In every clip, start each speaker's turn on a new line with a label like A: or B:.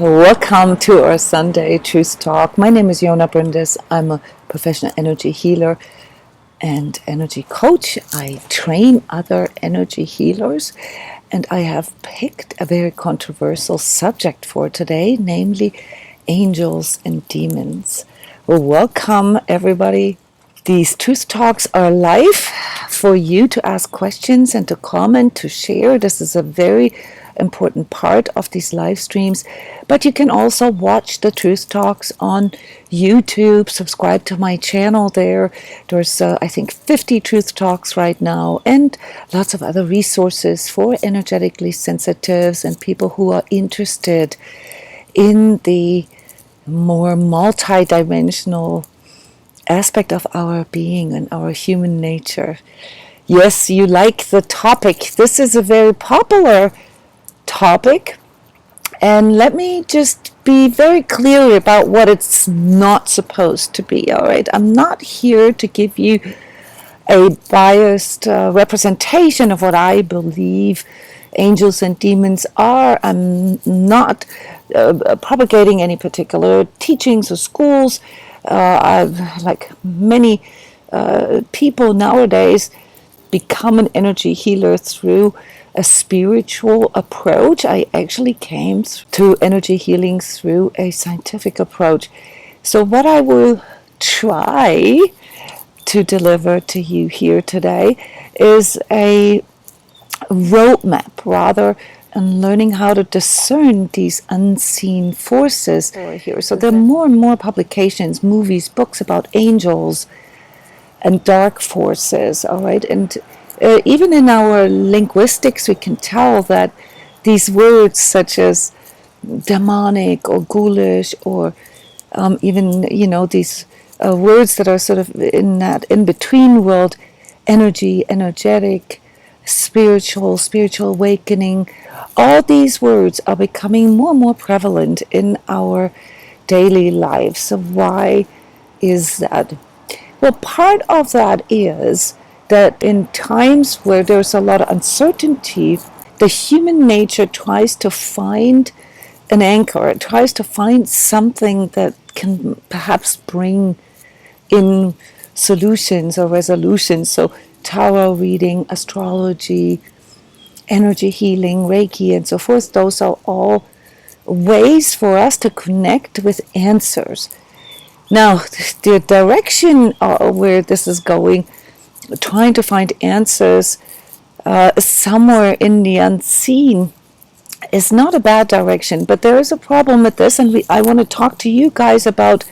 A: Welcome to our Sunday Truth Talk. My name is Jona Bryndis. I'm a professional energy healer and energy coach. I train other energy healers, and I have picked a very controversial subject for today, namely angels and demons. Well, welcome everybody. These Truth Talks are live for you to ask questions and to comment, to share. This is a very important part of these live streams, but you can also watch the Truth Talks on YouTube. Subscribe to my channel there. There's I think 50 Truth Talks right now, and lots of other resources for energetically sensitives and people who are interested in the more multidimensional aspect of our being and our human nature. Yes, you like the topic. This is a very popular topic, and let me just be very clear about what it's not supposed to be. All right, I'm not here to give you a biased representation of what I believe angels and demons are. I'm not propagating any particular teachings or schools. I've, like many people nowadays, become an energy healer through a spiritual approach. I actually came to energy healing through a scientific approach. So what I will try to deliver to you here today is a roadmap, rather, and learning how to discern these unseen forces here. So there are more and more publications, movies, books about angels and dark forces, all right? And even in our linguistics, we can tell that these words such as demonic or ghoulish, or even, these words that are sort of in that in-between world, energy, energetic, spiritual awakening, all these words are becoming more and more prevalent in our daily lives. So why is that? Well, part of that is that in times where there's a lot of uncertainty, the human nature tries to find an anchor. It tries to find something that can perhaps bring in solutions or resolutions. So tarot reading, astrology, energy healing, Reiki, and so forth, those are all ways for us to connect with answers. Now, the direction where this is going, trying to find answers somewhere in the unseen, is not a bad direction, but there is a problem with this, and I want to talk to you guys about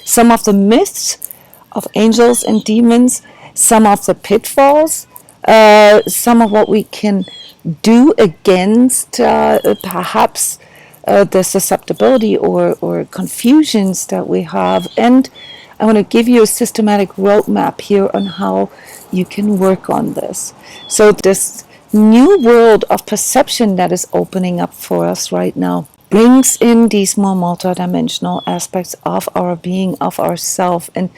A: some of the myths of angels and demons, some of the pitfalls, some of what we can do against perhaps the susceptibility or confusions that we have. And I want to give you a systematic roadmap here on how you can work on this. So this new world of perception that is opening up for us right now brings in these more multidimensional aspects of our being, of ourself, and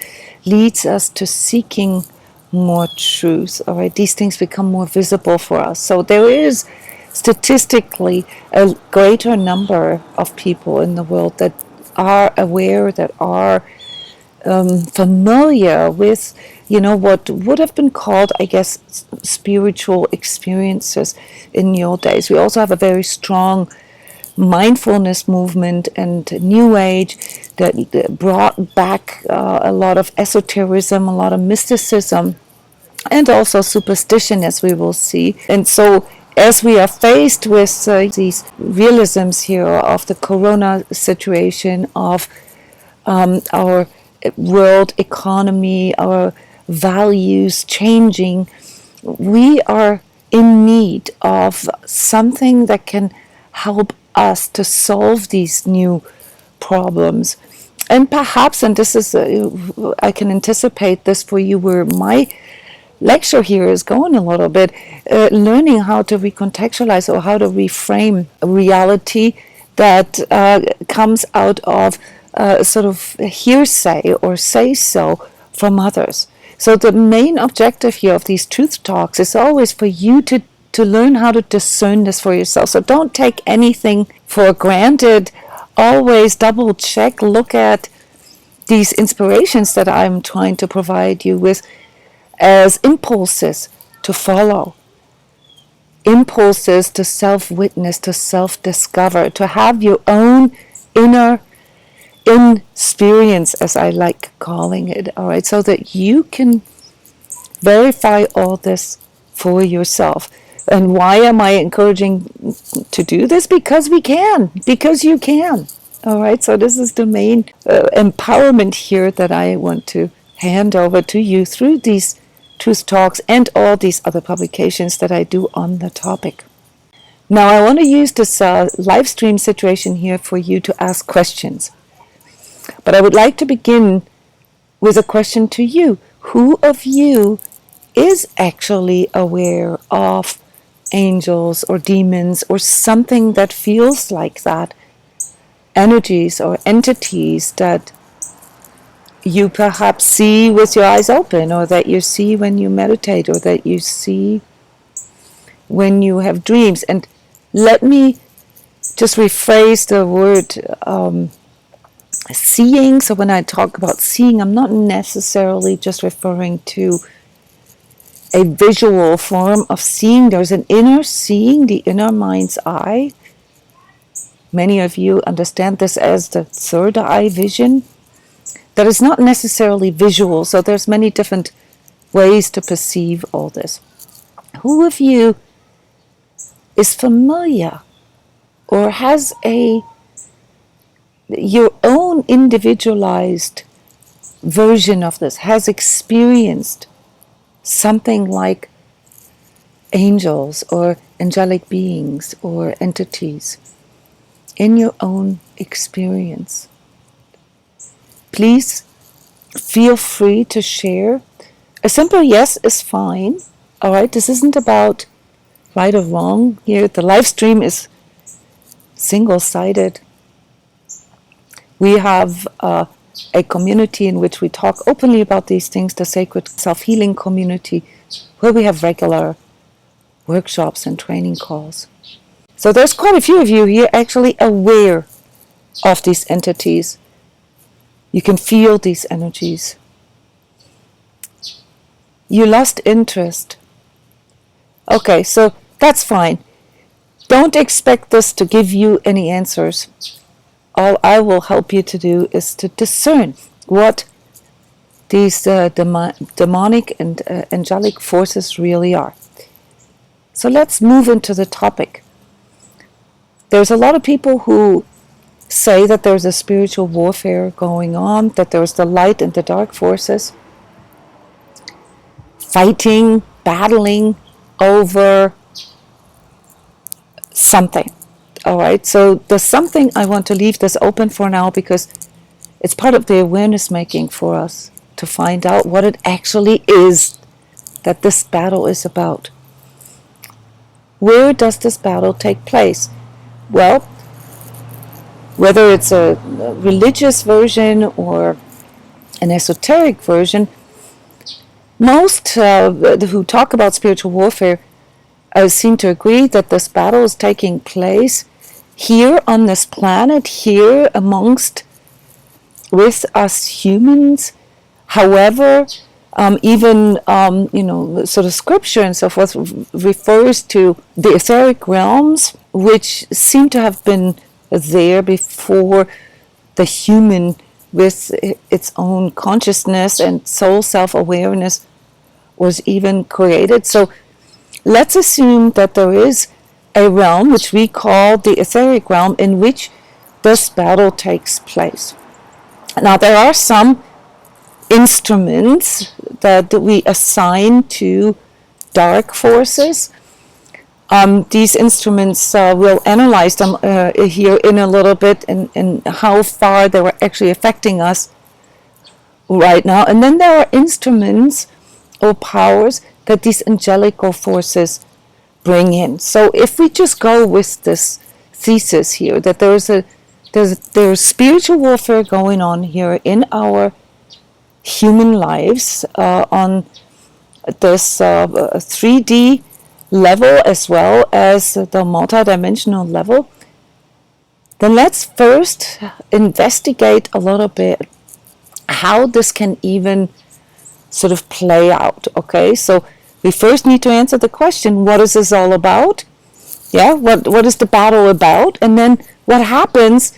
A: leads us to seeking more truth. All right, these things become more visible for us. So there is statistically a greater number of people in the world that are aware, that are familiar with, what would have been called, I guess, spiritual experiences in the old days. We also have a very strong mindfulness movement and New Age that brought back a lot of esotericism, a lot of mysticism, and also superstition, as we will see. And so as we are faced with these realisms here of the corona situation, of our world economy, our values changing, we are in need of something that can help us to solve these new problems. And perhaps, and this is, I can anticipate this for you, where my lecture here is going a little bit, learning how to recontextualize or how to reframe a reality that comes out of sort of hearsay or say-so from others. So the main objective here of these truth talks is always for you to learn how to discern this for yourself. So don't take anything for granted always double check, look at these inspirations that I'm trying to provide you with as impulses to follow, impulses to self-witness, to self-discover, to have your own inner experience, as I like calling it, all right, so that you can verify all this for yourself. And why am I encouraging to do this? Because we can, because you can. All right, so this is the main empowerment here that I want to hand over to you through these Truth Talks and all these other publications that I do on the topic. Now, I want to use this live stream situation here for you to ask questions. But I would like to begin with a question to you. Who of you is actually aware of angels or demons or something that feels like that? Energies or entities that you perhaps see with your eyes open, or that you see when you meditate, or that you see when you have dreams. And let me just rephrase the word seeing. So when I talk about seeing, I'm not necessarily just referring to a visual form of seeing. There's an inner seeing, the inner mind's eye. Many of you understand this as the third eye vision. That is not necessarily visual, so there's many different ways to perceive all this. Who of you is familiar or has your own individualized version of this, has experienced something like angels or angelic beings or entities in your own experience? Please feel free to share. A simple yes is fine. All right, this isn't about right or wrong here. The live stream is single-sided. We have a community in which we talk openly about these things, the Sacred Self-Healing Community, where we have regular workshops and training calls. So there's quite a few of you here actually aware of these entities. You can feel these energies. You lost interest. Okay, so that's fine. Don't expect this to give you any answers. All I will help you to do is to discern what these demonic and angelic forces really are. So let's move into the topic. There's a lot of people who say that there's a spiritual warfare going on, that there's the light and the dark forces fighting, battling over something. All right, so the something, I want to leave this open for now because it's part of the awareness making for us to find out what it actually is that this battle is about. Where does this battle take place? Well, whether it's a religious version or an esoteric version, most who talk about spiritual warfare seem to agree that this battle is taking place here on this planet, here amongst with us humans. However, even sort of scripture and so forth refers to the etheric realms, which seem to have been there before the human, with its own consciousness and soul self-awareness, was even created. So let's assume that there is a realm which we call the etheric realm in which this battle takes place. Now there are some instruments that we assign to dark forces. These instruments, we'll analyze them here in a little bit, and how far they were actually affecting us right now. And then there are instruments or powers that these angelical forces bring in. So if we just go with this thesis here, that there's spiritual warfare going on here in our human lives on this 3D level as well as the multidimensional level, then let's first investigate a little bit how this can even sort of play out, okay? So we first need to answer the question, what is this all about? Yeah, what is the battle about? And then what happens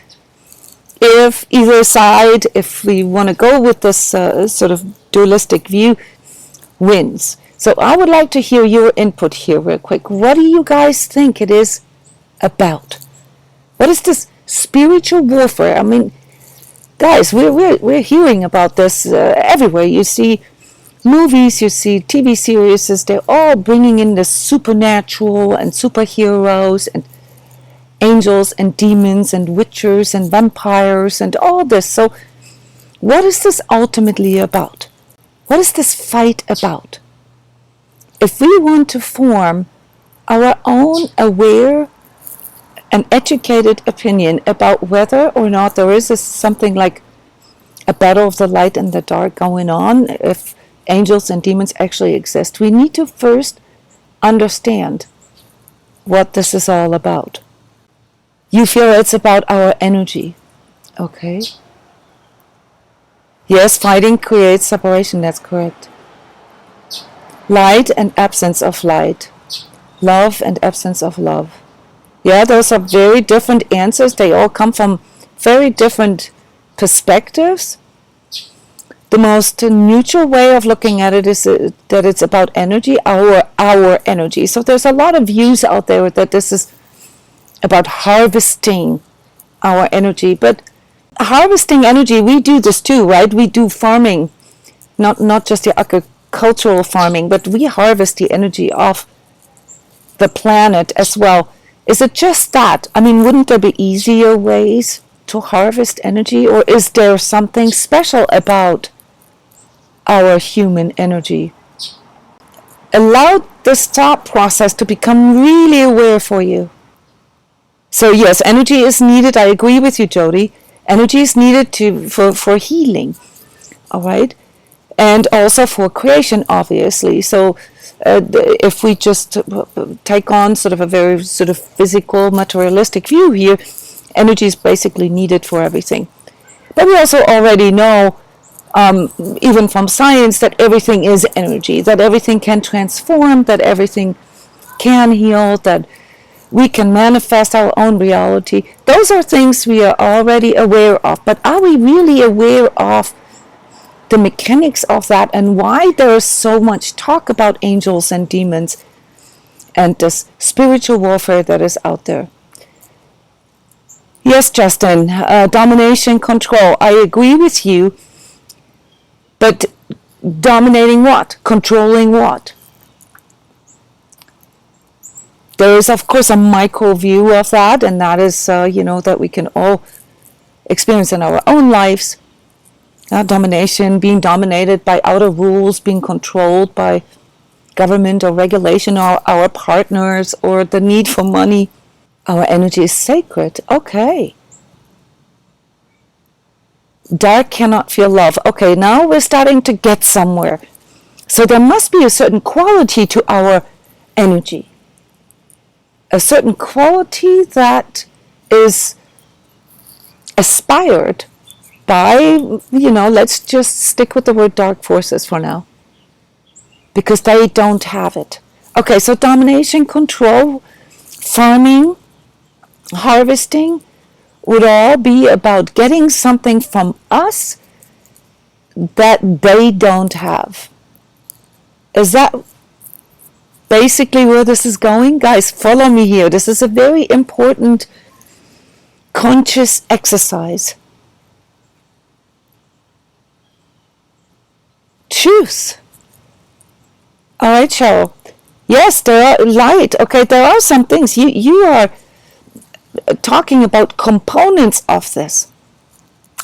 A: if either side, if we want to go with this sort of dualistic view, wins? So I would like to hear your input here real quick. What do you guys think it is about? What is this spiritual warfare? I mean, guys, we're hearing about this everywhere. You see movies, you see TV series, they're all bringing in the supernatural and superheroes and angels and demons and witchers and vampires and all this. So what is this ultimately about? What is this fight about? If we want to form our own aware and educated opinion about whether or not there is something like a battle of the light and the dark going on, if angels and demons actually exist, we need to first understand what this is all about. You feel it's about our energy, okay? Yes, fighting creates separation, that's correct. Light and absence of light. Love and absence of love. Yeah, those are very different answers. They all come from very different perspectives. The most neutral way of looking at it is that it's about energy, our energy. So there's a lot of views out there that this is about harvesting our energy. But harvesting energy, we do this too, right? We do farming, not just the agricultural farming, but we harvest the energy of the planet as well. Is it just that? I mean, wouldn't there be easier ways to harvest energy? Or is there something special about our human energy? Allow this thought process to become really aware for you. So yes, energy is needed. I agree with you, Jody. Energy is needed for healing, all right? And also for creation, obviously. So if we just take on sort of a very sort of physical, materialistic view here, energy is basically needed for everything. But we also already know, even from science, that everything is energy, that everything can transform, that everything can heal, that we can manifest our own reality. Those are things we are already aware of. But are we really aware of the mechanics of that and why there is so much talk about angels and demons and this spiritual warfare that is out there? Yes, Justin, domination, control. I agree with you. But dominating what? Controlling what? There is, of course, a micro view of that, and that is, that we can all experience in our own lives. Domination, being dominated by outer rules, being controlled by government or regulation, or our partners, or the need for money. Our energy is sacred. Okay. Dark cannot feel love. Okay, now we're starting to get somewhere. So there must be a certain quality to our energy. A certain quality that is aspired by, let's just stick with the word dark forces for now. Because they don't have it. Okay, so domination, control, farming, harvesting would all be about getting something from us that they don't have. Is that basically where this is going? Guys, follow me here. This is a very important conscious exercise. Choose. All right, Cheryl. Yes, there are light. Okay, there are some things. You are talking about components of this.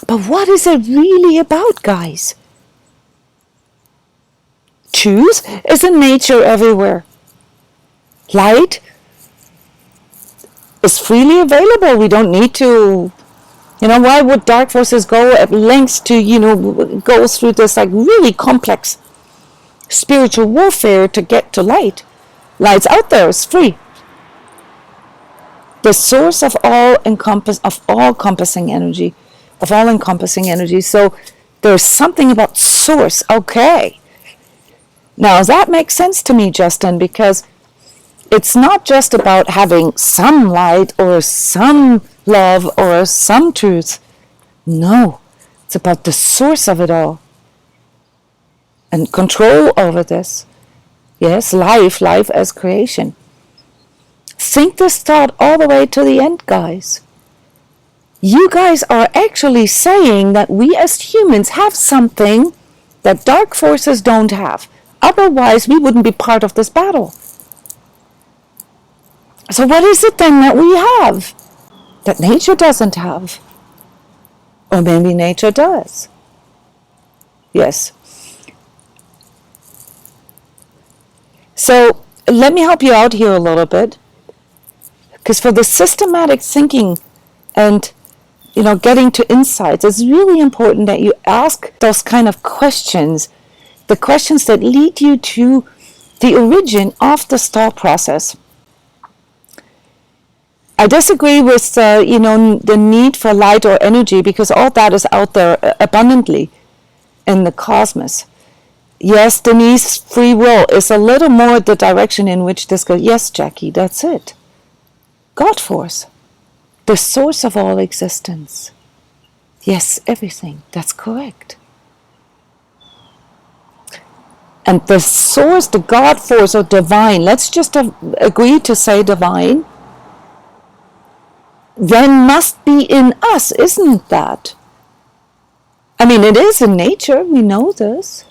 A: But what is it really about, guys? Choose is in nature everywhere. Light is freely available. We don't need to, why would dark forces go at lengths to, go through this like really complex spiritual warfare to get to light? Light's out there, it's free. The source of all encompassing energy. So there's something about source. Okay. Now that makes sense to me, Justin, because it's not just about having some light or some love or some truth. No, it's about the source of it all. And control over this. Yes, life as creation. Think this thought all the way to the end, guys. You guys are actually saying that we as humans have something that dark forces don't have. Otherwise, we wouldn't be part of this battle. So what is it then that we have that nature doesn't have? Or maybe nature does. Yes. So let me help you out here a little bit. Because for the systematic thinking and getting to insights, it's really important that you ask those kind of questions, the questions that lead you to the origin of this thought process. I disagree with the need for light or energy, because all that is out there abundantly in the cosmos. Yes, Denise, free will is a little more the direction in which this goes. Yes, Jackie, that's it. God force, the source of all existence. Yes, everything, that's correct. And the source, the God force or divine, let's just agree to say divine, then must be in us, isn't that? I mean, it is in nature, we know this.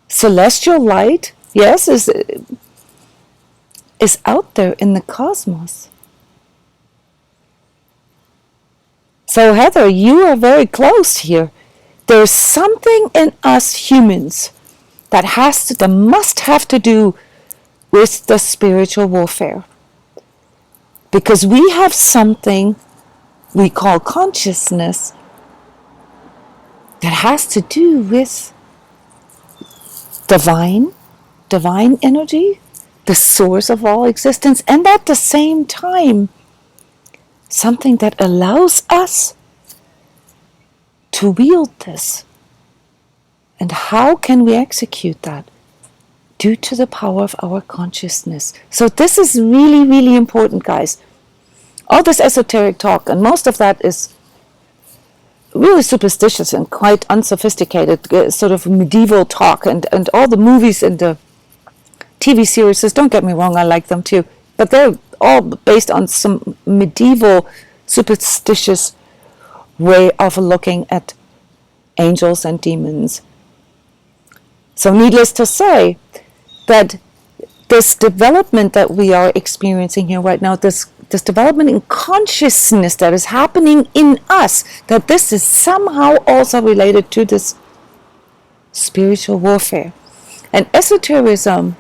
A: Celestial light, yes, is out there in the cosmos. So Heather, you are very close here. There's something in us humans that must have to do with the spiritual warfare. Because we have something we call consciousness that has to do with divine energy, the source of all existence, and at the same time, something that allows us to wield this. And how can we execute that? Due to the power of our consciousness. So this is really, really important, guys. All this esoteric talk, and most of that is really superstitious and quite unsophisticated, sort of medieval talk, and all the movies and the TV series, don't get me wrong, I like them too, but they're all based on some medieval superstitious way of looking at angels and demons. So needless to say that this development that we are experiencing here right now, this development in consciousness that is happening in us, that this is somehow also related to this spiritual warfare. And esotericism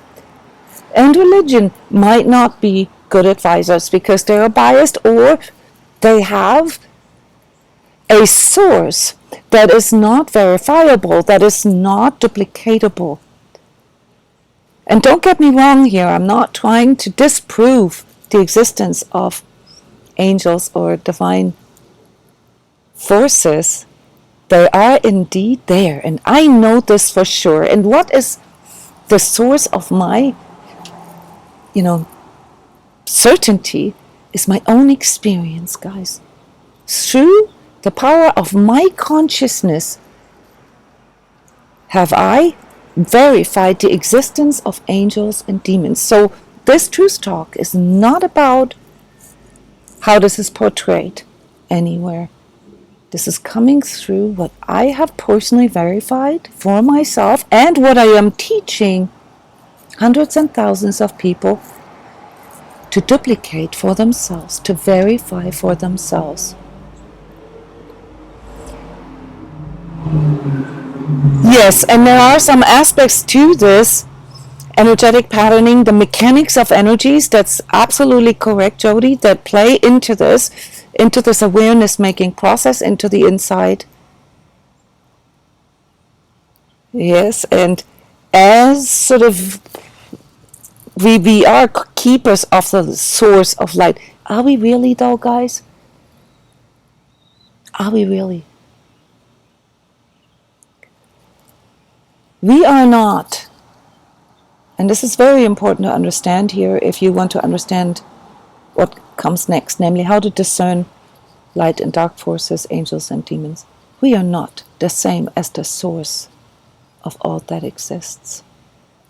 A: and religion might not be good advisors because they are biased, or they have a source that is not verifiable, that is not duplicatable. And don't get me wrong here, I'm not trying to disprove the existence of angels or divine forces. They are indeed there, and I know this for sure. And what is the source of my, certainty is my own experience, guys. Through the power of my consciousness have I verified the existence of angels and demons. So this truth talk is not about how this is portrayed anywhere. This is coming through what I have personally verified for myself and what I am teaching hundreds and thousands of people to duplicate for themselves, to verify for themselves. Yes, and there are some aspects to this energetic patterning, the mechanics of energies, that's absolutely correct, Jody, that play into this awareness making process, into the inside. Yes, and as sort of we are keepers of the source of light, Are we really though, guys? Are we really? We are not. And this is very important to understand here if you want to understand what comes next, namely how to discern light and dark forces, angels and demons. We are not the same as the source of all that exists.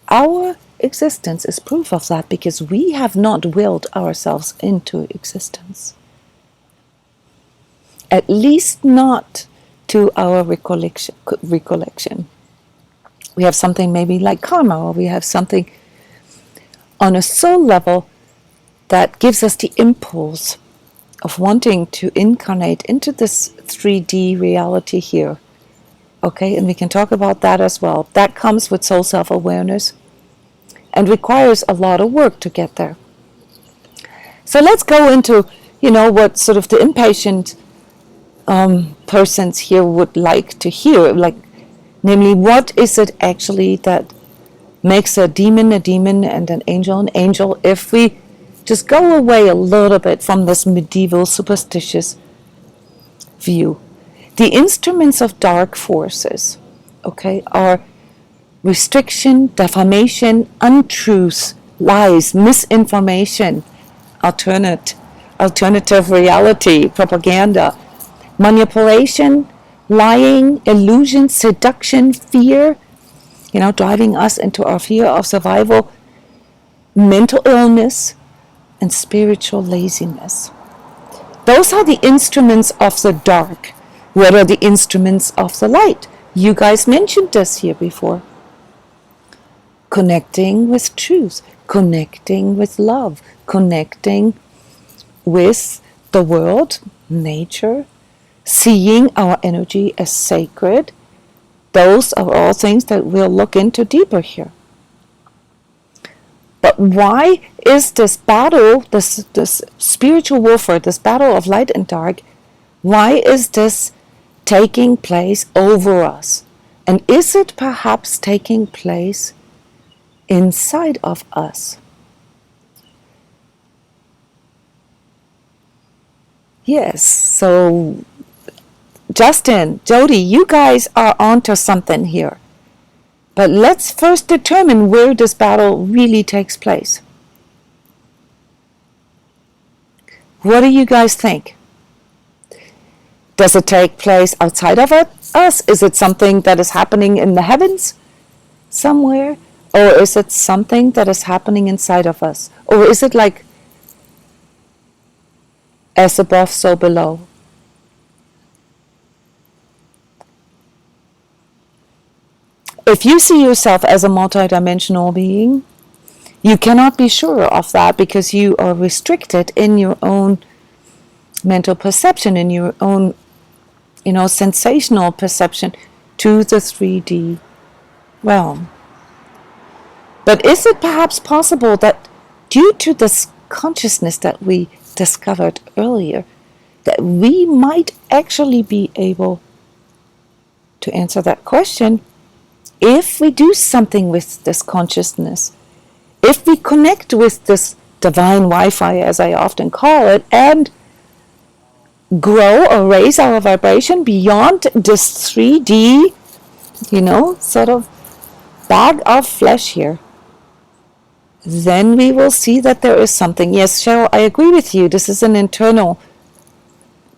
A: Our existence is proof of that because we have not willed ourselves into existence. At least not to our recollection. We have something maybe like karma, or we have something on a soul level that gives us the impulse of wanting to incarnate into this 3D reality here. Okay, and we can talk about that as well. That comes with soul self-awareness and requires a lot of work to get there. So let's go into, what sort of the impatient persons here would like to hear, namely, what is it actually that makes a demon and an angel, if we just go away a little bit from this medieval superstitious view. The instruments of dark forces, are restriction, defamation, untruths, lies, misinformation, alternative reality, propaganda, manipulation, lying, illusion, seduction, fear, driving us into our fear of survival, mental illness, and spiritual laziness. Those are the instruments of the dark. What are the instruments of the light? You guys mentioned this here before. Connecting with truth, connecting with love, connecting with the world, nature, seeing our energy as sacred. Those are all things that we'll look into deeper here. But why is this battle, this spiritual warfare, this battle of light and dark, why is this taking place over us? And is it perhaps taking place inside of us? Yes, so Justin, Jody, you guys are onto something here. But let's first determine where this battle really takes place. What do you guys think? Does it take place outside of us? Is it something that is happening in the heavens somewhere? Or is it something that is happening inside of us? Or is it like as above, so below? If you see yourself as a multidimensional being, you cannot be sure of that because you are restricted in your own mental perception, in your own, sensational perception to the 3D realm. But is it perhaps possible that due to this consciousness that we discovered earlier, that we might actually be able to answer that question if we do something with this consciousness, if we connect with this divine Wi-Fi, as I often call it, and grow or raise our vibration beyond this 3D, sort of bag of flesh here, then we will see that there is something. Yes, Cheryl, I agree with you. This is an internal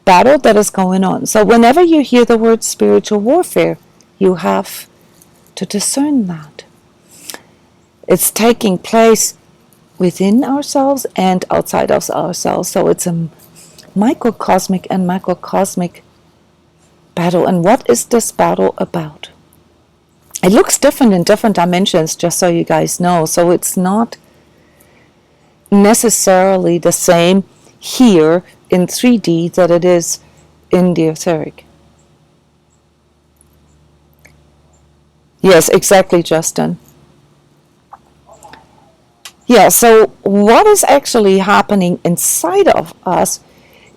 A: battle that is going on. So whenever you hear the word spiritual warfare, you have to discern that. It's taking place within ourselves and outside of ourselves. So it's a microcosmic and macrocosmic battle. And what is this battle about? It looks different in different dimensions, just so you guys know. So it's not necessarily the same here in 3D that it is in the etheric. Yes, exactly, Justin. Yeah, so what is actually happening inside of us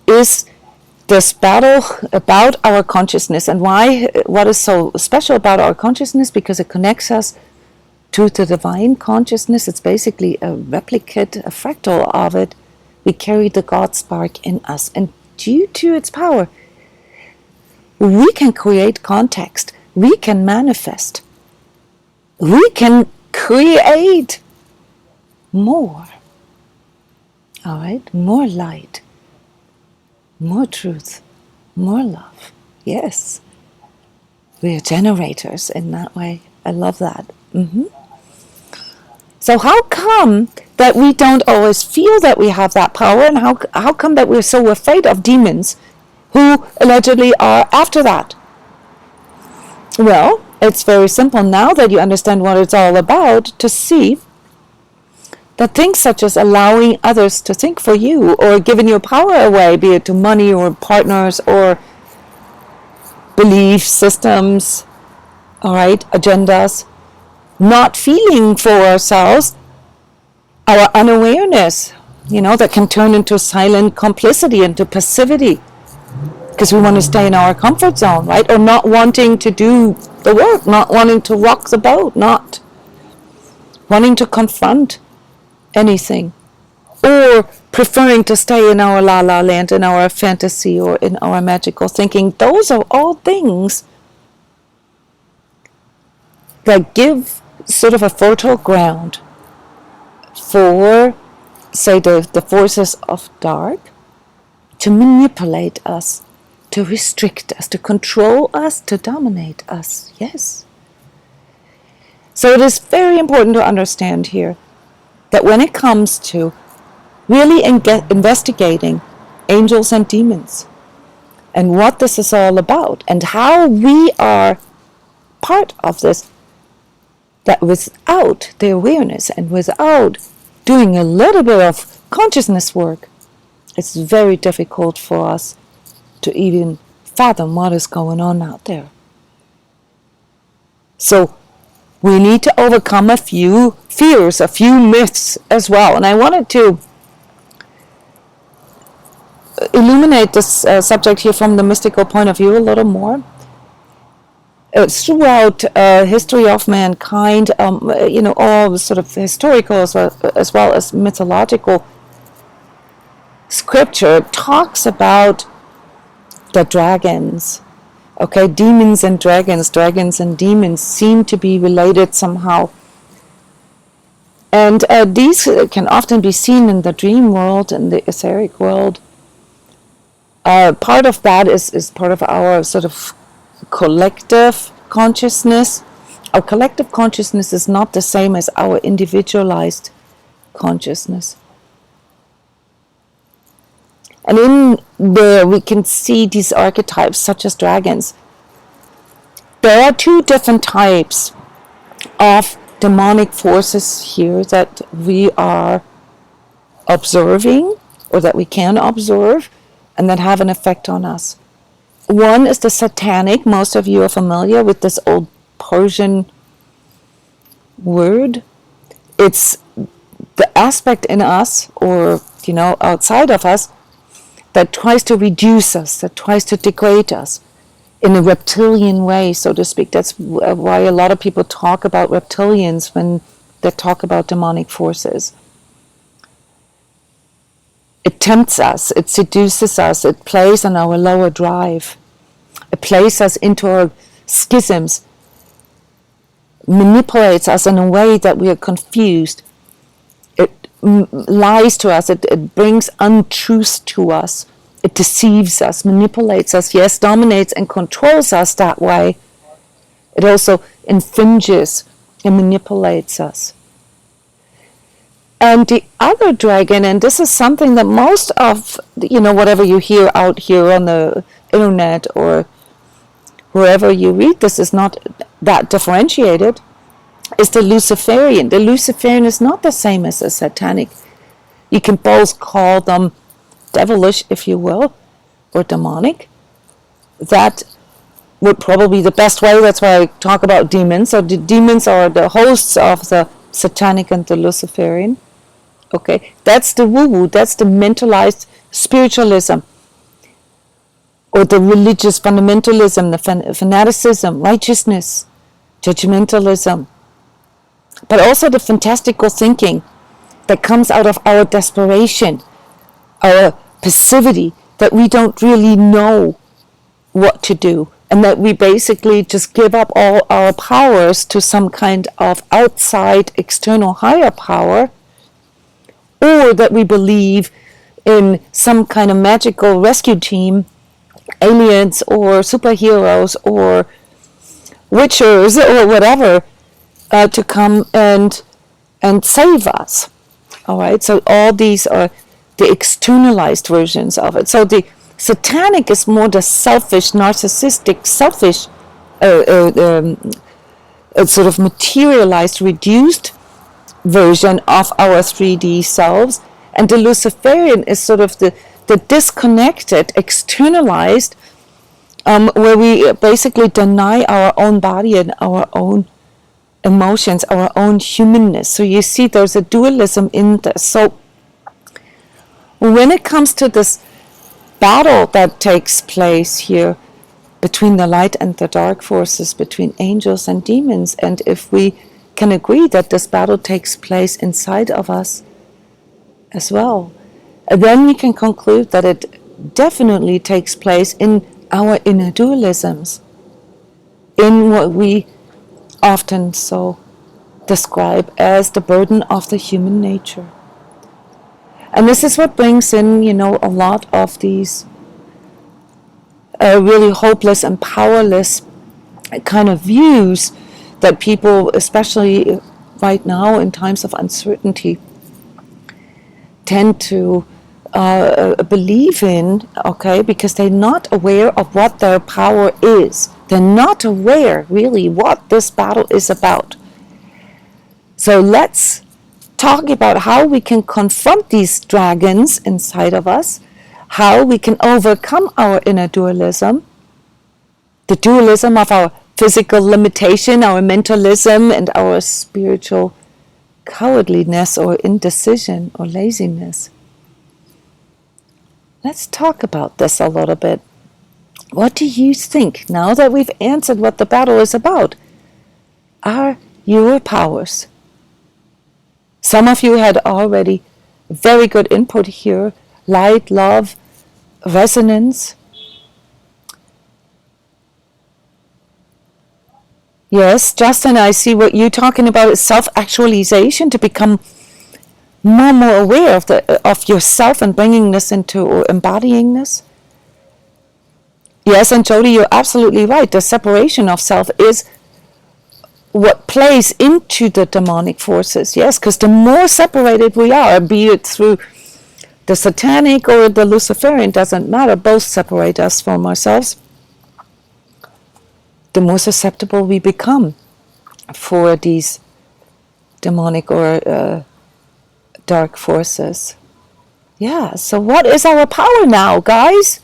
A: is this battle about our consciousness. And what is so special about our consciousness? Because it connects us to the divine consciousness. It's basically a replicate, a fractal of it. We carry the God spark in us. And due to its power, we can create context. We can manifest. We can create more. All right? More light. More truth. More love. Yes. We are generators in that way. I love that. So how come that we don't always feel that we have that power, and how come that we're so afraid of demons who allegedly are after that? Well, it's very simple now that you understand what it's all about, to see that things such as allowing others to think for you, or giving your power away, be it to money or partners or belief systems, all right, agendas, not feeling for ourselves, our unawareness, that can turn into silent complicity, into passivity, because we want to stay in our comfort zone, right? Or not wanting to do the work, not wanting to rock the boat, not wanting to confront anything, or preferring to stay in our la-la land, in our fantasy, or in our magical thinking. Those are all things that give sort of a fertile ground for, say, the forces of dark to manipulate us, to restrict us, to control us, to dominate us. Yes. So it is very important to understand here that when it comes to really investigating angels and demons, and what this is all about, and how we are part of this, that without the awareness and without doing a little bit of consciousness work, it's very difficult for us to even fathom what is going on out there. So we need to overcome a few fears, a few myths as well. And I wanted to illuminate this subject here from the mystical point of view a little more. Throughout history of mankind, all sort of historical as well as mythological scripture talks about the dragons. Okay, demons and dragons and demons seem to be related somehow. And these can often be seen in the dream world and the etheric world. Part of that is part of our sort of collective consciousness. Our collective consciousness is not the same as our individualized consciousness. And in there we can see these archetypes such as dragons. There are two different types of demonic forces here that we are observing, or that we can observe, and that have an effect on us. One is the satanic. Most of you are familiar with this old Persian word. It's the aspect in us, or outside of us, that tries to reduce us, that tries to degrade us in a reptilian way, so to speak. That's why a lot of people talk about reptilians when they talk about demonic forces. It tempts us, it seduces us, it plays on our lower drive. It plays us into our schisms, manipulates us in a way that we are confused. It lies to us, it brings untruths to us, it deceives us, manipulates us, yes, dominates and controls us that way. It also infringes and manipulates us. And the other dragon, and this is something that most of, whatever you hear out here on the internet or wherever you read, this is not that differentiated, is the Luciferian. The Luciferian is not the same as the satanic. You can both call them devilish, if you will, or demonic. That would probably be the best way. That's why I talk about demons. So the demons are the hosts of the satanic and the Luciferian. Okay, that's the woo-woo, that's the mentalized spiritualism, or the religious fundamentalism, the fanaticism, righteousness, judgmentalism, but also the fantastical thinking that comes out of our desperation our passivity, that we don't really know what to do, and that we basically just give up all our powers to some kind of outside external higher power, or that we believe in some kind of magical rescue team, aliens or superheroes or witchers or whatever, to come and save us. All right, so all these are the externalized versions of it. So the satanic is more the selfish, narcissistic, selfish, sort of materialized, reduced version of our 3D selves. And the Luciferian is sort of the disconnected, externalized, where we basically deny our own body and our own emotions, our own humanness. So you see there's a dualism in this. So when it comes to this battle that takes place here between the light and the dark forces, between angels and demons, and if we can agree that this battle takes place inside of us as well, then we can conclude that it definitely takes place in our inner dualisms, in what we often so describe as the burden of the human nature. And this is what brings in, a lot of these really hopeless and powerless kind of views that people, especially right now in times of uncertainty, tend to believe in, okay, because they're not aware of what their power is. They're not aware really what this battle is about. So let's talk about how we can confront these dragons inside of us, how we can overcome our inner dualism, the dualism of our physical limitation, our mentalism, and our spiritual cowardliness or indecision or laziness. Let's talk about this a little bit. What do you think, now that we've answered what the battle is about, are your powers? Some of you had already very good input here. Light, love, resonance. Yes, Justin, I see what you're talking about is self-actualization, to become more aware of yourself and bringing this into, or embodying this. Yes, and Jody, you're absolutely right. The separation of self is what plays into the demonic forces. Yes, because the more separated we are, be it through the satanic or the Luciferian, doesn't matter, both separate us from ourselves, the more susceptible we become for these demonic or dark forces. Yeah, so what is our power now, guys?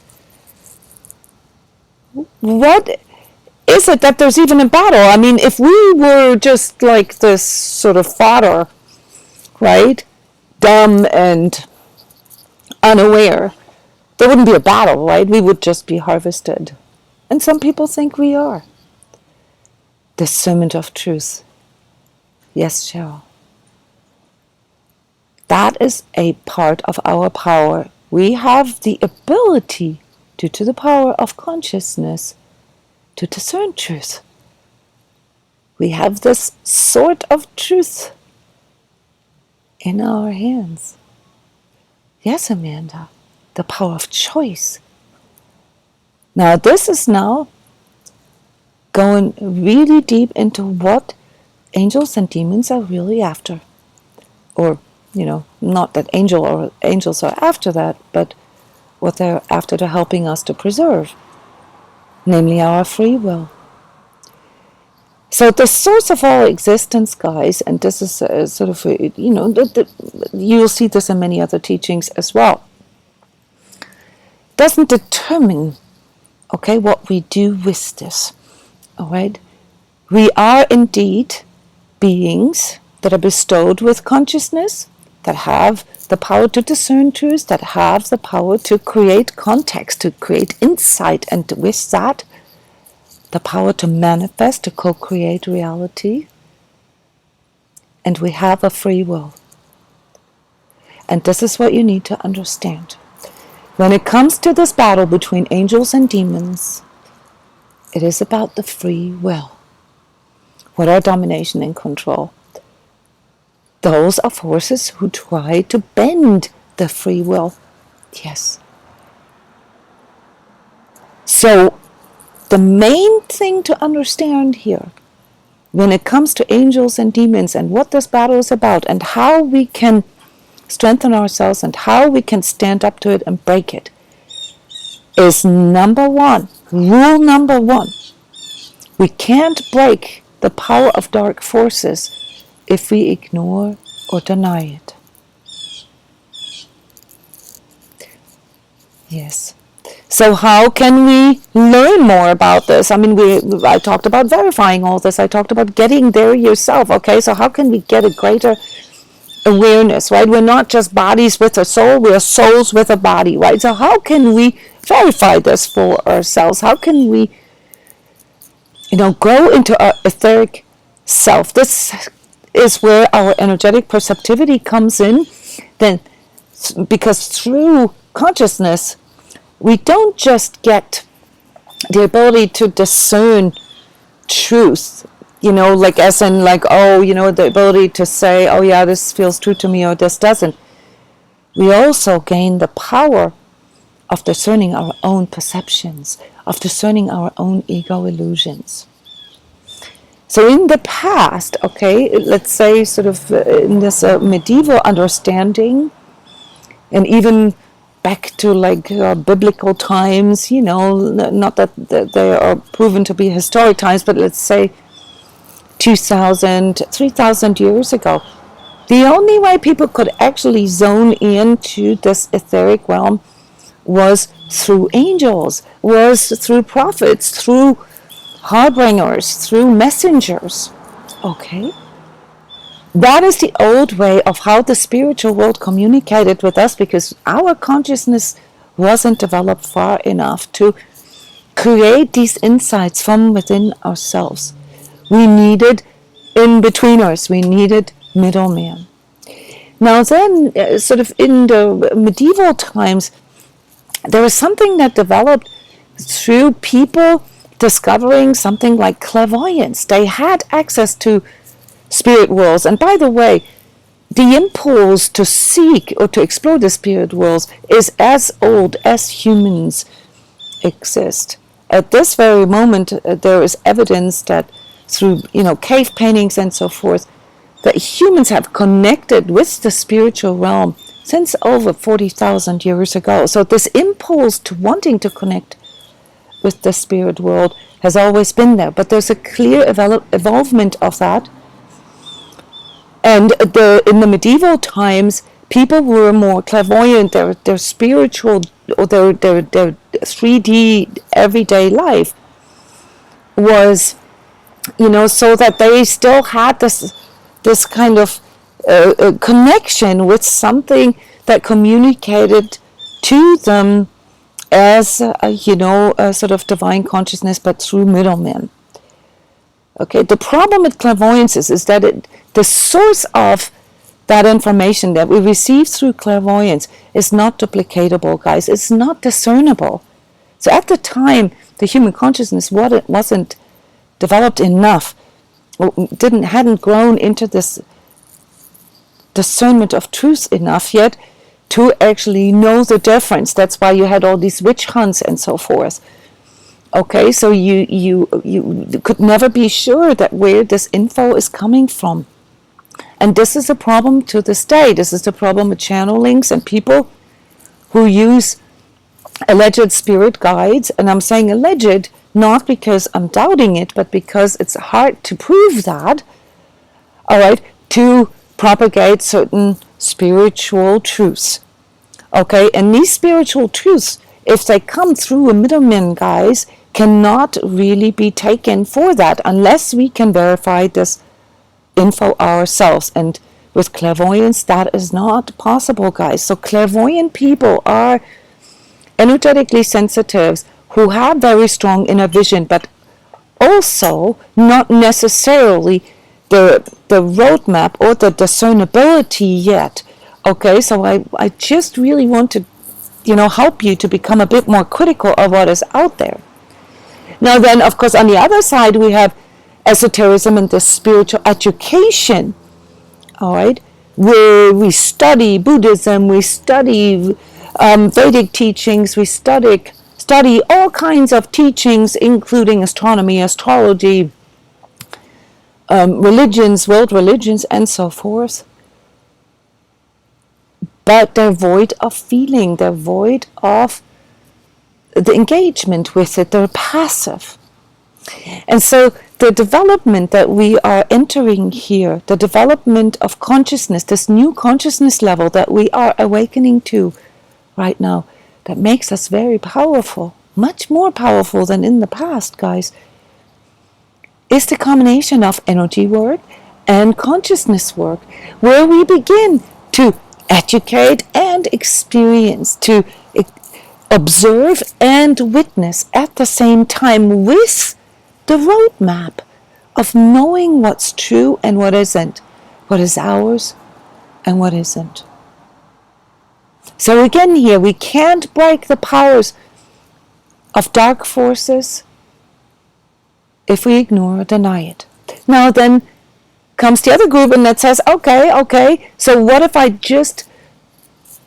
A: What is it that there's even a battle? I mean, if we were just like this sort of fodder, right, dumb and unaware, there wouldn't be a battle, right? We would just be harvested. And some people think we are. Discernment of truth. Yes, Cheryl. That is a part of our power. We have the ability, due to the power of consciousness, to discern truth. We have this sort of truth in our hands. Yes, Amanda, the power of choice. Now, this is now going really deep into what angels and demons are really after. Or, not that angels are after that, but what they're after to helping us to preserve, namely our free will. So the source of all existence, guys, and this is sort of, you'll see this in many other teachings as well, doesn't determine, okay, what we do with this, all right? We are indeed beings that are bestowed with consciousness, that have the power to discern truth, that have the power to create context, to create insight, and with that, the power to manifest, to co-create reality. And we have a free will. And this is what you need to understand. When it comes to this battle between angels and demons, it is about the free will. What are domination and control? Those are forces who try to bend the free will. Yes. So, the main thing to understand here, when it comes to angels and demons and what this battle is about and how we can strengthen ourselves and how we can stand up to it and break it, is number one, rule number one. We can't break the power of dark forces if we ignore or deny it. Yes. So how can we learn more about this? I mean, I talked about verifying all this. I talked about getting there yourself. Okay, so how can we get a greater awareness, right? We're not just bodies with a soul, we're souls with a body, right? So how can we verify this for ourselves? How can we, grow into our etheric self? This is where our energetic perceptivity comes in. Then, because through consciousness, we don't just get the ability to discern truth, the ability to say, oh yeah, this feels true to me or this doesn't. We also gain the power of discerning our own perceptions, of discerning our own ego illusions. So in the past, let's say sort of in this medieval understanding, and even back to biblical times, not that they are proven to be historic times, but let's say 2,000, 3,000 years ago, the only way people could actually zone into this etheric realm was through angels, was through prophets, through harbingers, through messengers. Okay? That is the old way of how the spiritual world communicated with us, because our consciousness wasn't developed far enough to create these insights from within ourselves. We needed in-betweeners. We needed middlemen. Now then, sort of in the medieval times, there was something that developed through people discovering something like clairvoyance. They had access to spirit worlds. And by the way, the impulse to seek or to explore the spirit worlds is as old as humans exist. At this very moment, there is evidence that through cave paintings and so forth, that humans have connected with the spiritual realm since over 40,000 years ago. So this impulse to wanting to connect with the spirit world has always been there, but there's a clear evolvement of that. And in the medieval times, people were more clairvoyant. Their spiritual or their 3D everyday life was, so that they still had this kind of connection with something that communicated to them as a sort of divine consciousness, but through middlemen. Okay, the problem with clairvoyance is that the source of that information that we receive through clairvoyance is not duplicatable, guys. It's not discernible. So at the time, the human consciousness wasn't developed enough, or hadn't grown into this discernment of truth enough yet to actually know the difference. That's why you had all these witch hunts and so forth. Okay, so you could never be sure that where this info is coming from. And this is a problem to this day. This is the problem with channelings and people who use alleged spirit guides. And I'm saying alleged not because I'm doubting it, but because it's hard to prove that, all right, to propagate certain spiritual truths. Okay, and these spiritual truths, if they come through a middleman, guys, cannot really be taken for that unless we can verify this info ourselves. And with clairvoyance, that is not possible, guys. So clairvoyant people are energetically sensitives who have very strong inner vision, but also not necessarily the roadmap or the discernibility yet. Okay, so I just really want to help you to become a bit more critical of what is out there. Now then, of course, on the other side, we have esotericism and the spiritual education, all right, where we study Buddhism, we study Vedic teachings, we study all kinds of teachings, including astronomy, astrology, religions, world religions, and so forth. But they're void of feeling, they're void of the engagement with it, they're passive. And so the development that we are entering here, the development of consciousness, this new consciousness level that we are awakening to right now, that makes us very powerful, much more powerful than in the past, guys, is the combination of energy work and consciousness work, where we begin to educate and experience, to observe and witness at the same time with the roadmap of knowing what's true and what isn't, what is ours and what isn't. So again here, we can't break the powers of dark forces if we ignore or deny it. Now then comes the other group and that says, okay, so what if I just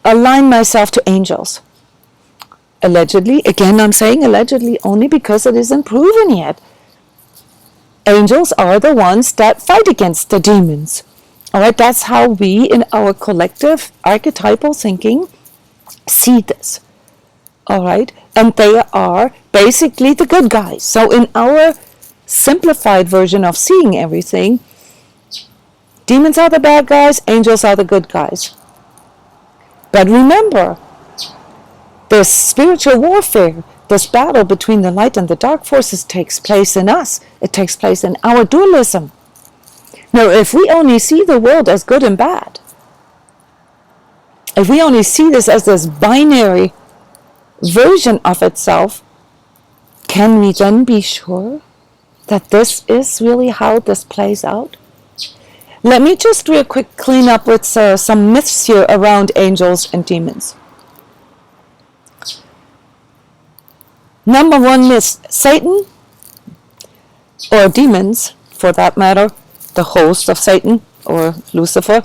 A: align myself to angels? Allegedly, again I'm saying allegedly only because it isn't proven yet. Angels are the ones that fight against the demons. All right, that's how we in our collective archetypal thinking see this. All right, and they are basically the good guys. So in our simplified version of seeing everything, demons are the bad guys, angels are the good guys. But remember, this spiritual warfare, this battle between the light and the dark forces takes place in us. It takes place in our dualism. Now, if we only see the world as good and bad, if we only see this as this binary version of itself, can we then be sure that this is really how this plays out? Let me just real quick clean up with some myths here around angels and demons. Number one myth, Satan, or demons for that matter, the host of Satan or Lucifer,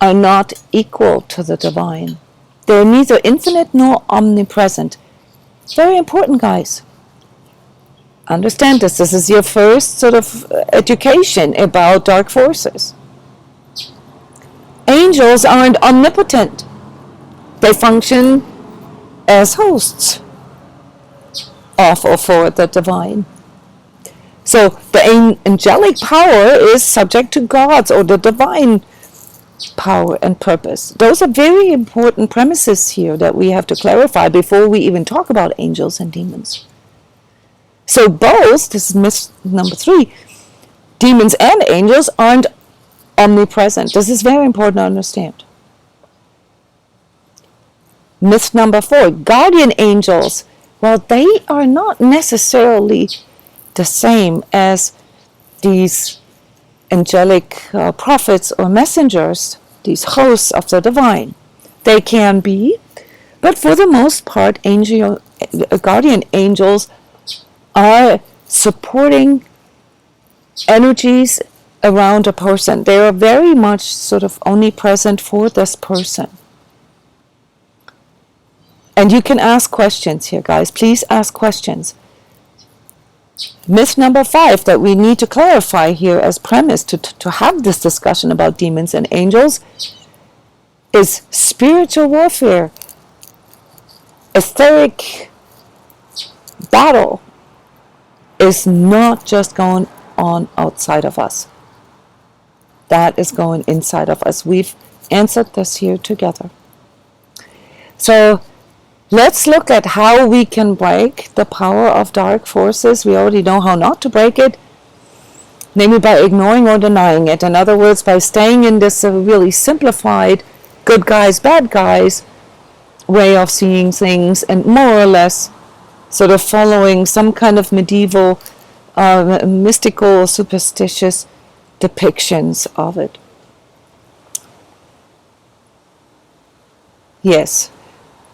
A: are not equal to the divine. They're neither infinite nor omnipresent. Very important, guys. Understand this. This is your first sort of education about dark forces. Angels aren't omnipotent. They function as hosts of or for the divine. So the angelic power is subject to God's or the divine power and purpose. Those are very important premises here that we have to clarify before we even talk about angels and demons. So both, this is myth number 3, demons and angels aren't omnipresent. This is very important to understand. Myth number 4, guardian angels, well, they are not necessarily the same as these angelic prophets or messengers, these hosts of the divine. They can be, but for the most part, guardian angels are supporting energies around a person. They are very much sort of only present for this person. And you can ask questions here, guys. Please ask questions. Myth number 5 that we need to clarify here as premise to have this discussion about demons and angels is spiritual warfare. Etheric battle is not just going on outside of us. That is going inside of us. We've answered this here together. So let's look at how we can break the power of dark forces. We already know how not to break it, namely by ignoring or denying it. In other words, by staying in this really simplified good guys, bad guys way of seeing things and more or less sort of following some kind of medieval, mystical, superstitious depictions of it. Yes.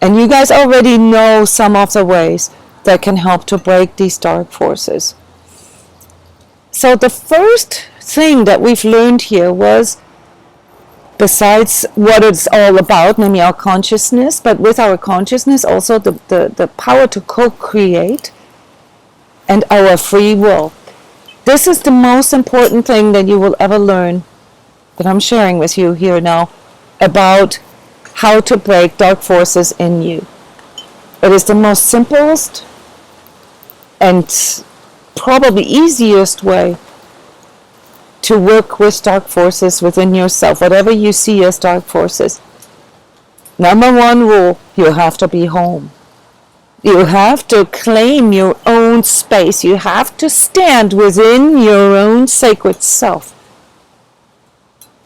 A: And you guys already know some of the ways that can help to break these dark forces. So the first thing that we've learned here was, besides what it's all about, namely our consciousness, but with our consciousness also the power to co-create and our free will. This is the most important thing that you will ever learn, that I'm sharing with you here now, about how to break dark forces in you. It is the most simplest and probably easiest way to work with dark forces within yourself, whatever you see as dark forces. Number one rule, you have to be home. You have to claim your own space. You have to stand within your own sacred self.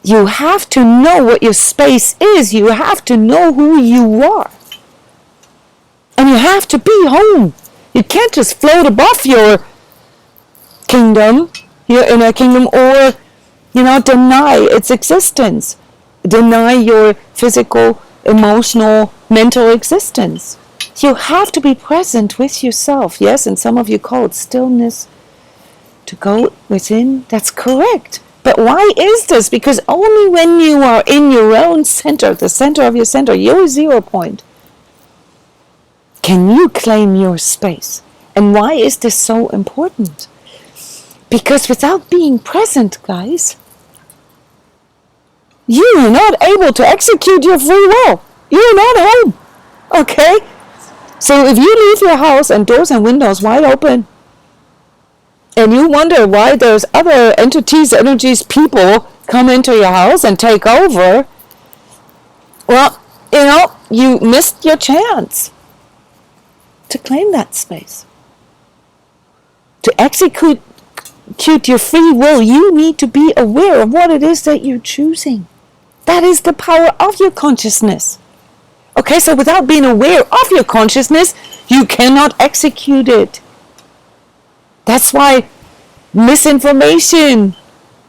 A: You have to know what your space is. You have to know who you are. And you have to be home. You can't just float above your kingdom, your inner kingdom, or, deny its existence. Deny your physical, emotional, mental existence. You have to be present with yourself. Yes, and some of you call it stillness. To go within, that's correct. But why is this? Because only when you are in your own center, the center of your center, your 0 point, can you claim your space. And why is this so important? Because without being present, guys, you are not able to execute your free will. You're not home. Okay? So if you leave your house and doors and windows wide open, and you wonder why there's other entities, energies, people come into your house and take over, well, you missed your chance to claim that space. To execute your free will, you need to be aware of what it is that you're choosing. That is the power of your consciousness. Okay, so without being aware of your consciousness, you cannot execute it. That's why misinformation,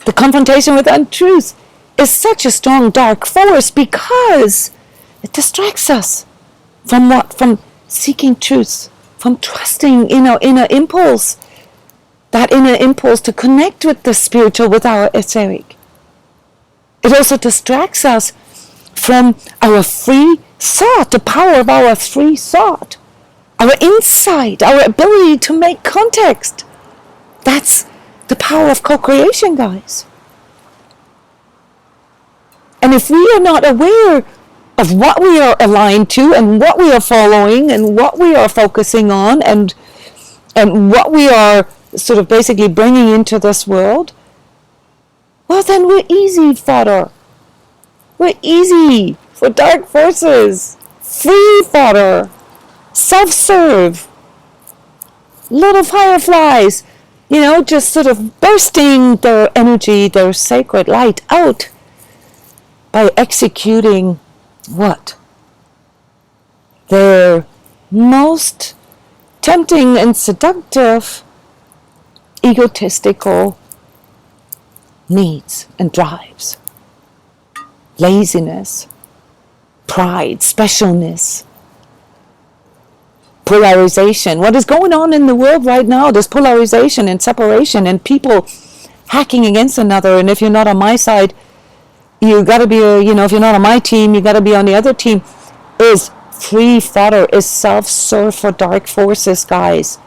A: the confrontation with untruth, is such a strong dark force, because it distracts us from what? From seeking truth, from trusting in our inner impulse, that inner impulse to connect with the spiritual, with our etheric. It also distracts us from our free thought, the power of our free thought, our insight, our ability to make context. That's the power of co-creation, guys. And if we are not aware of what we are aligned to, and what we are following, and what we are focusing on, and what we are sort of basically bringing into this world, well, then we're easy fodder. We're easy for dark forces. Free fodder. Self-serve. Little fireflies, just sort of bursting their energy, their sacred light out by executing what? Their most tempting and seductive, egotistical needs and drives. Laziness, pride, specialness, polarization. What is going on in the world right now? There's polarization and separation, and people hacking against another. And if you're not on my side, you got to be, if you're not on my team, you got to be on the other team. Is free fodder, is self-serve for dark forces, guys.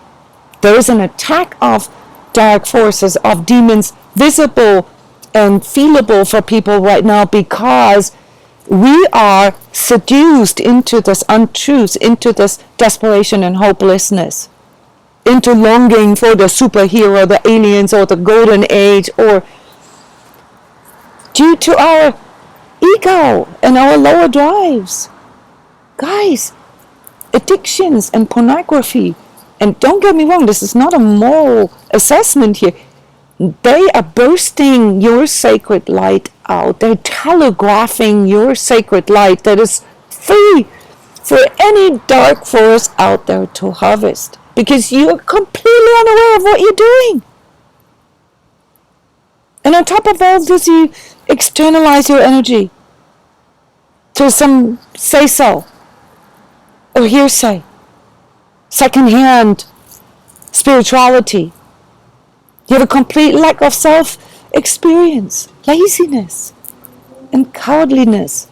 A: There is an attack of dark forces, of demons, visible and feelable for people right now, because we are seduced into this untruth, into this desperation and hopelessness, into longing for the superhero, the aliens, or the golden age, or due to our ego and our lower drives. Guys, addictions and pornography, and don't get me wrong, this is not a moral assessment here. They are bursting your sacred light out. They're telegraphing your sacred light that is free for any dark force out there to harvest, because you're completely unaware of what you're doing. And on top of all this, you externalize your energy to some say-so. or hearsay, secondhand spirituality. You have a complete lack of self-experience, laziness, and cowardliness.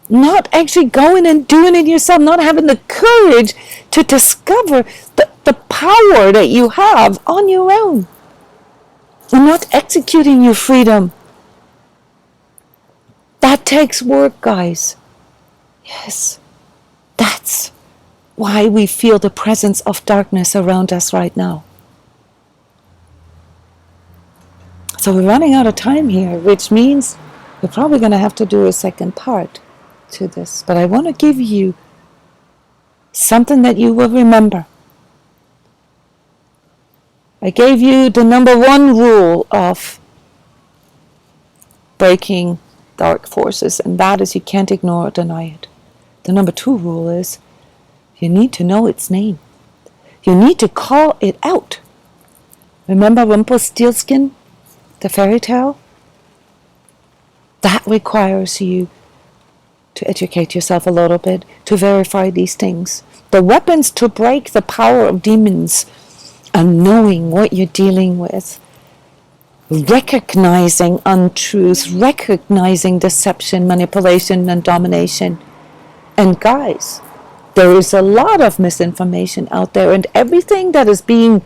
A: Not actually going and doing it yourself, not having the courage to discover the power that you have on your own. And not executing your freedom. That takes work, guys. Yes. That's why we feel the presence of darkness around us right now. So we're running out of time here, which means we're probably going to have to do a second part to this. But I want to give you something that you will remember. I gave you the number 1 rule of breaking dark forces, and that is you can't ignore or deny it. The number 2 rule is you need to know its name. You need to call it out. Remember Rumpelstiltskin, the fairy tale? That requires you to educate yourself a little bit, to verify these things. The weapons to break the power of demons are knowing what you're dealing with, recognizing untruths, recognizing deception, manipulation, and domination. And guys, there is a lot of misinformation out there, and everything that is being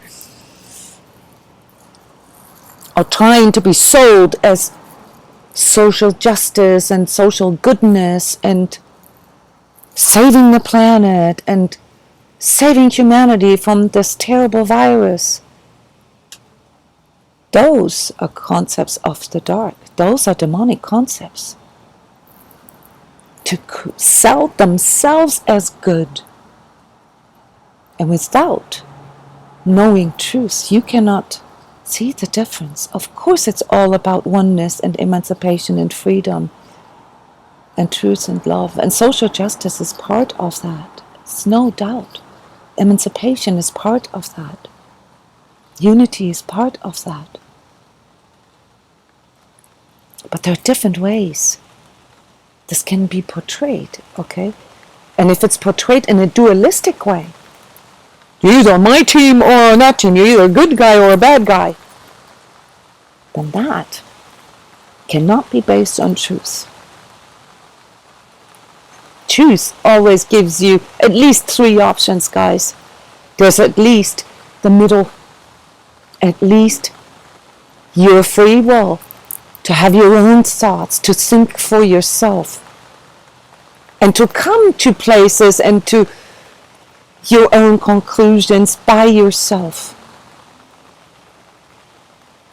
A: or trying to be sold as social justice and social goodness and saving the planet and saving humanity from this terrible virus. Those are concepts of the dark. Those are demonic concepts. To sell themselves as good. And without knowing truth, you cannot see the difference. Of course it's all about oneness and emancipation and freedom and truth and love. And social justice is part of that. It's no doubt. Emancipation is part of that. Unity is part of that. But there are different ways this can be portrayed, okay? And if it's portrayed in a dualistic way, you're either on my team or on that team, you're either a good guy or a bad guy, then that cannot be based on truth. Truth always gives you at least 3 options, guys. There's at least the middle, at least your free will to have your own thoughts, to think for yourself, and to come to places and to your own conclusions by yourself.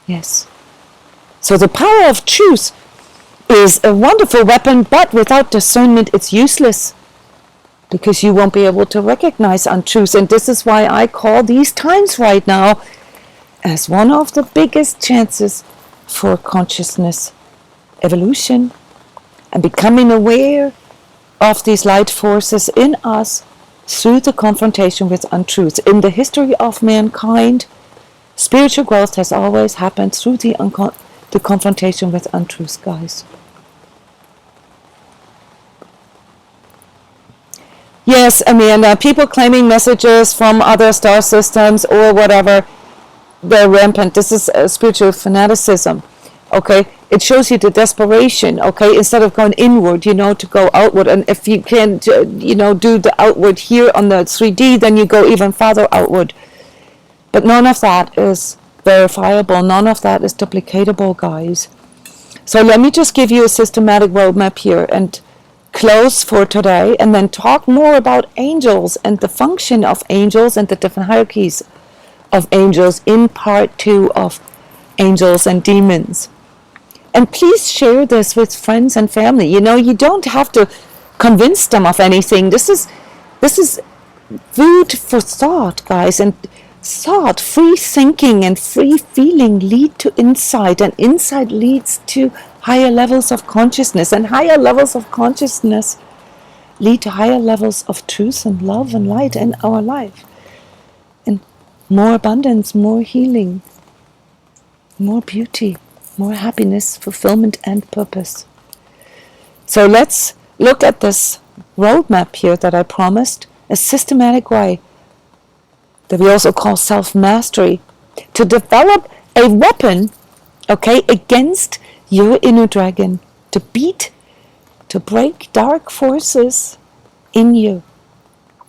A: Yes. So the power of truth is a wonderful weapon, but without discernment it's useless, because you won't be able to recognize untruths. And this is why I call these times right now as one of the biggest chances for consciousness evolution and becoming aware of these light forces in us through the confrontation with untruths. In the history of mankind, spiritual growth has always happened through the confrontation with untruths, guys. Yes, Amanda, people claiming messages from other star systems or whatever, they're rampant. This is spiritual fanaticism, okay? It shows you the desperation, okay? Instead of going inward, to go outward. And if you can't, do the outward here on the 3D, then you go even farther outward. But none of that is verifiable. None of that is duplicatable, guys. So let me just give you a systematic roadmap here and close for today, and then talk more about angels and the function of angels and the different hierarchies of angels in part 2 of Angels and Demons. And please share this with friends and family. You don't have to convince them of anything. This is food for thought, guys. And thought, free thinking and free feeling lead to insight. And insight leads to higher levels of consciousness. And higher levels of consciousness lead to higher levels of truth and love and light in our life. And more abundance, more healing, more beauty, more happiness, fulfillment, and purpose. So let's look at this roadmap here that I promised a systematic way that we also call self-mastery, to develop a weapon, okay, against your inner dragon, to break dark forces in you.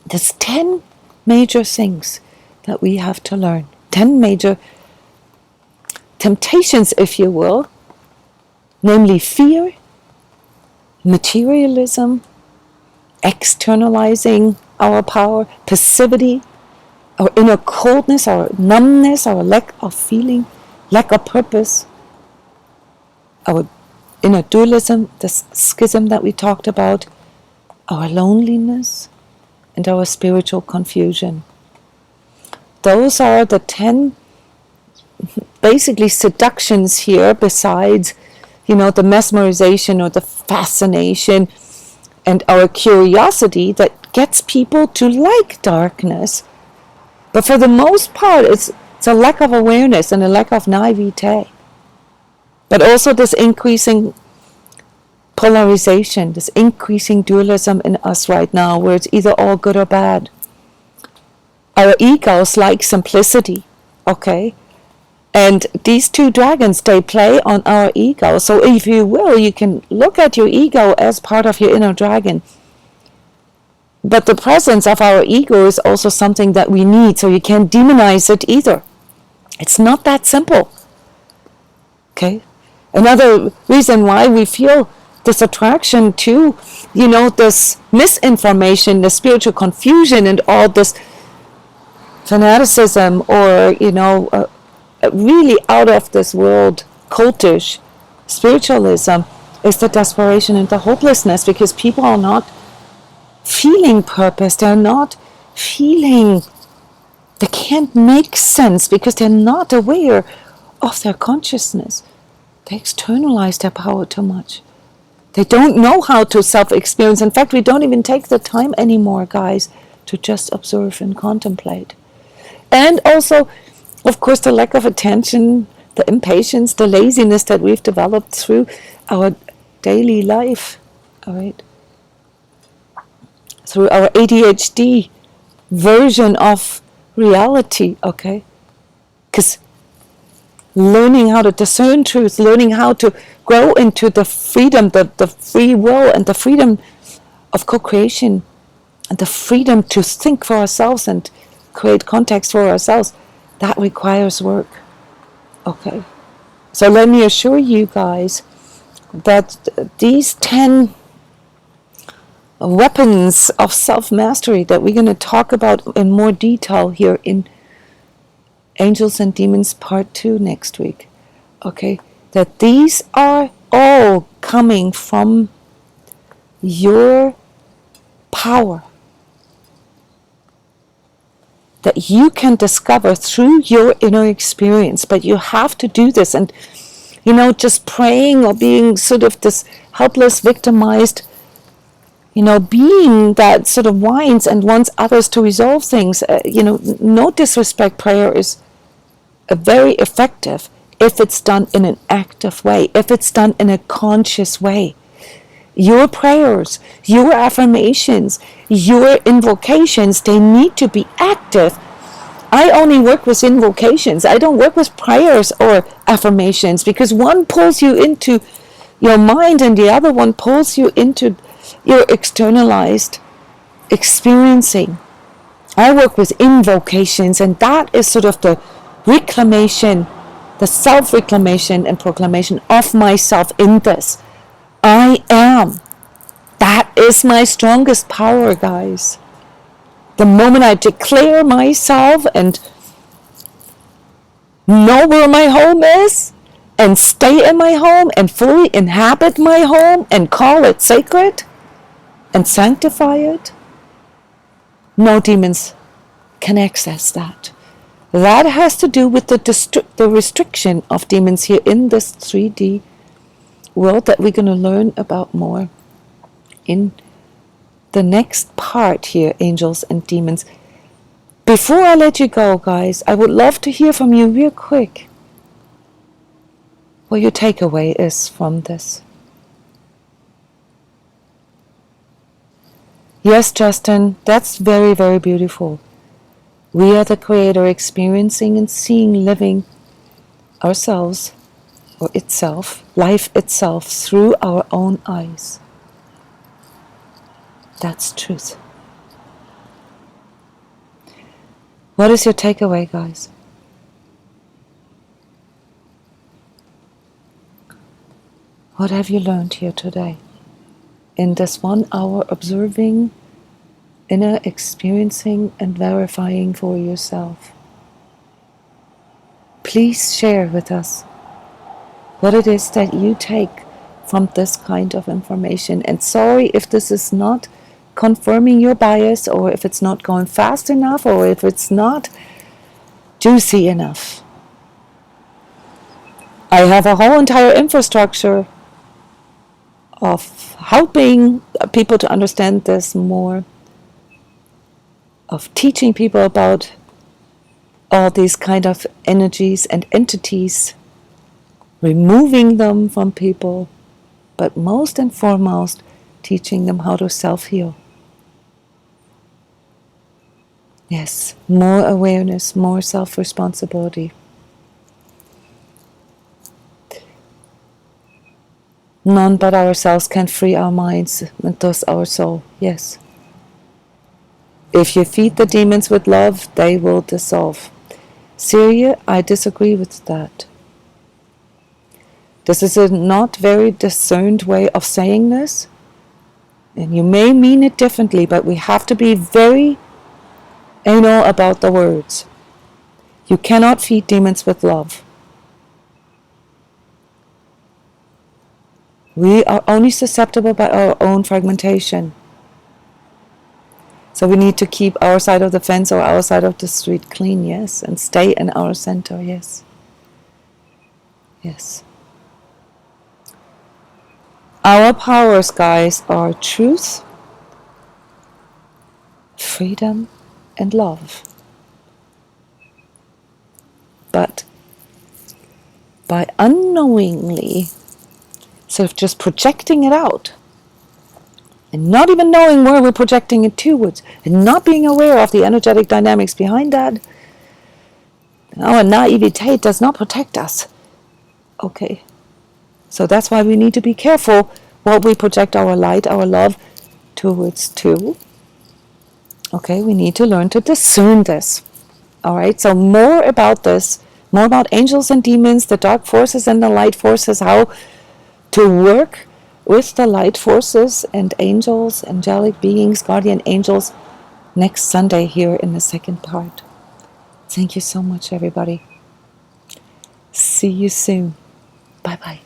A: There's 10 major things that we have to learn. 10 major temptations, if you will, namely fear, materialism, externalizing our power, passivity, our inner coldness, our numbness, our lack of feeling, lack of purpose, our inner dualism, the schism that we talked about, our loneliness, and our spiritual confusion. Those are the 10 basically seductions here, besides, the mesmerization or the fascination and our curiosity that gets people to like darkness. But for the most part, it's a lack of awareness and a lack of naivete. But also this increasing polarization, this increasing dualism in us right now, where it's either all good or bad. Our egos like simplicity, okay? And these two dragons, they play on our ego. So if you will, you can look at your ego as part of your inner dragon. But the presence of our ego is also something that we need, so you can't demonize it either. It's not that simple. Okay? Another reason why we feel this attraction to, this misinformation, the spiritual confusion, and all this fanaticism, or, really out of this world cultish spiritualism, is the desperation and the hopelessness, because people are not feeling purpose. They're not feeling, they can't make sense because they're not aware of their consciousness. They externalize their power too much. They don't know how to self-experience. In fact, we don't even take the time anymore, guys, to just observe and contemplate. And also, of course, the lack of attention, the impatience, the laziness that we've developed through our daily life, all right? Through our ADHD version of reality, okay? Because learning how to discern truth, learning how to grow into the freedom, the free will, and the freedom of co-creation, and the freedom to think for ourselves and create context for ourselves, that requires work, okay? So let me assure you guys that these 10 weapons of self-mastery that we're going to talk about in more detail here in Angels and Demons Part 2 next week, okay, that these are all coming from your power that you can discover through your inner experience. But you have to do this, and just praying or being sort of this helpless, victimized, being that sort of whines and wants others to resolve things, no disrespect, prayer is very effective if it's done in an active way, if it's done in a conscious way. Your prayers, your affirmations, your invocations, they need to be active. I only work with invocations. I don't work with prayers or affirmations, because one pulls you into your mind and the other one pulls you into your externalized experiencing. I work with invocations, and that is sort of the reclamation, the self-reclamation and proclamation of myself in this. I am. That is my strongest power, guys. The moment I declare myself and know where my home is, and stay in my home, and fully inhabit my home, and call it sacred, and sanctify it, no demons can access that. That has to do with the restriction of demons here in this 3D world that we're going to learn about more in the next part here, Angels and Demons. Before I let you go, guys, I would love to hear from you real quick what your takeaway is from this. Yes, Justin, that's very, very beautiful. We are the creator, experiencing and seeing, living ourselves or itself, life itself, through our own eyes. That's truth. What is your takeaway, guys? What have you learned here today? In this 1 hour observing, inner experiencing and verifying for yourself. Please share with us what it is that you take from this kind of information. And sorry if this is not confirming your bias, or if it's not going fast enough, or if it's not juicy enough. I have a whole entire infrastructure of helping people to understand this more, of teaching people about all these kind of energies and entities, removing them from people, but most and foremost, teaching them how to self-heal. Yes, more awareness, more self-responsibility. None but ourselves can free our minds and thus our soul. Yes. If you feed the demons with love, they will dissolve. Syria, I disagree with that. This is a not very discerned way of saying this. And you may mean it differently, but we have to be very anal about the words. You cannot feed demons with love. We are only susceptible by our own fragmentation. So we need to keep our side of the fence or our side of the street clean, yes, and stay in our center, yes. Yes. Our powers, guys, are truth, freedom, and love. But by unknowingly sort of just projecting it out, and not even knowing where we're projecting it towards, and not being aware of the energetic dynamics behind that, our naivete does not protect us. Okay. So that's why we need to be careful what we project our light, our love towards too. Okay, we need to learn to discern this. All right, so more about this, more about angels and demons, the dark forces and the light forces, how to work with the light forces and angels, angelic beings, guardian angels, next Sunday here in the second part. Thank you so much, everybody. See you soon. Bye-bye.